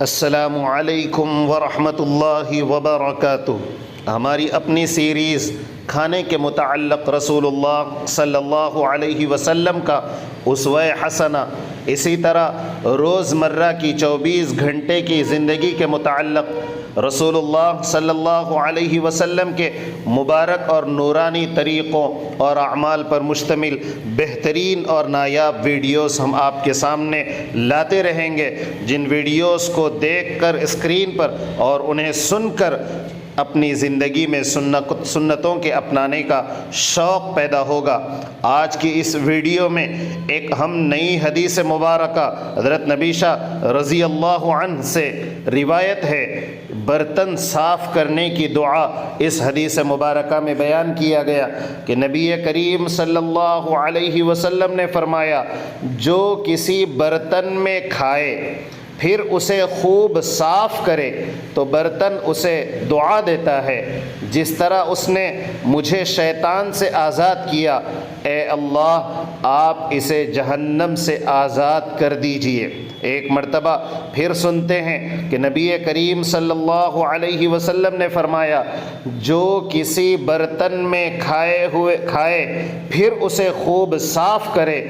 السلام علیکم ورحمۃ اللہ وبرکاتہ۔ ہماری اپنی سیریز کھانے کے متعلق رسول اللہ صلی اللہ علیہ وسلم کا اسوہ حسنہ، اسی طرح روزمرہ کی 24 گھنٹے کی زندگی کے متعلق رسول اللہ صلی اللہ علیہ وسلم کے مبارک اور نورانی طریقوں اور اعمال پر مشتمل بہترین اور نایاب ویڈیوز ہم آپ کے سامنے لاتے رہیں گے، جن ویڈیوز کو دیکھ کر اسکرین پر اور انہیں سن کر اپنی زندگی میں سنتوں کے اپنانے کا شوق پیدا ہوگا۔ آج کی اس ویڈیو میں ایک ہم نئی حدیث مبارکہ حضرت نبیشہ رضی اللہ عنہ سے روایت ہے، برتن صاف کرنے کی دعا اس حدیث مبارکہ میں بیان کیا گیا کہ نبی کریم صلی اللہ علیہ وسلم نے فرمایا، جو کسی برتن میں کھائے پھر اسے خوب صاف کرے تو برتن اسے دعا دیتا ہے، جس طرح اس نے مجھے شیطان سے آزاد کیا، اے اللہ آپ اسے جہنم سے آزاد کر دیجئے۔ ایک مرتبہ پھر سنتے ہیں کہ نبی کریم صلی اللہ علیہ وسلم نے فرمایا، جو کسی برتن میں کھائے پھر اسے خوب صاف کرے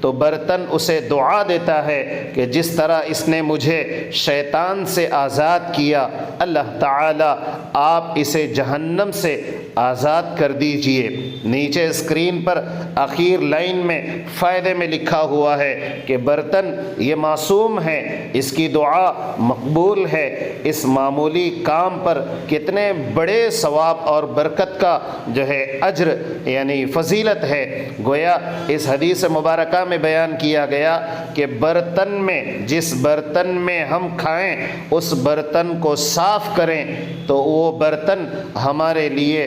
تو برتن اسے دعا دیتا ہے کہ جس طرح اس نے مجھے شیطان سے آزاد کیا، اللہ تعالی آپ اسے جہنم سے آزاد کر دیجئے۔ نیچے اسکرین پر آخر لائن میں فائدے میں لکھا ہوا ہے کہ برتن یہ معصوم ہے، اس کی دعا مقبول ہے۔ اس معمولی کام پر کتنے بڑے ثواب اور برکت کا اجر یعنی فضیلت ہے۔ گویا اس حدیث مبارکہ میں بیان کیا گیا کہ برتن میں جس برتن میں ہم کھائیں اس برتن کو صاف کریں تو وہ برتن ہمارے لیے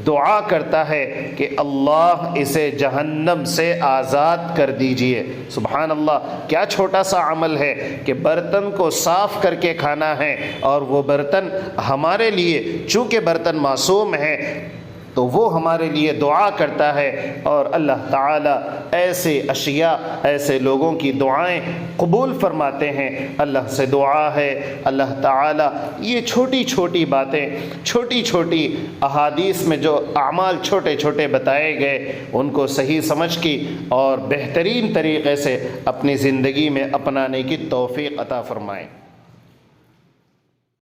دعا کرتا ہے کہ اللہ اسے جہنم سے آزاد کر دیجئے۔ سبحان اللہ، کیا چھوٹا سا عمل ہے کہ برتن کو صاف کر کے کھانا ہے، اور وہ برتن ہمارے لیے چونکہ برتن معصوم ہے تو وہ ہمارے لیے دعا کرتا ہے، اور اللہ تعالیٰ ایسے اشیاء ایسے لوگوں کی دعائیں قبول فرماتے ہیں۔ اللہ سے دعا ہے اللہ تعالیٰ یہ چھوٹی چھوٹی باتیں، چھوٹی چھوٹی احادیث میں جو اعمال چھوٹے چھوٹے بتائے گئے ان کو صحیح سمجھ کی اور بہترین طریقے سے اپنی زندگی میں اپنانے کی توفیق عطا فرمائیں۔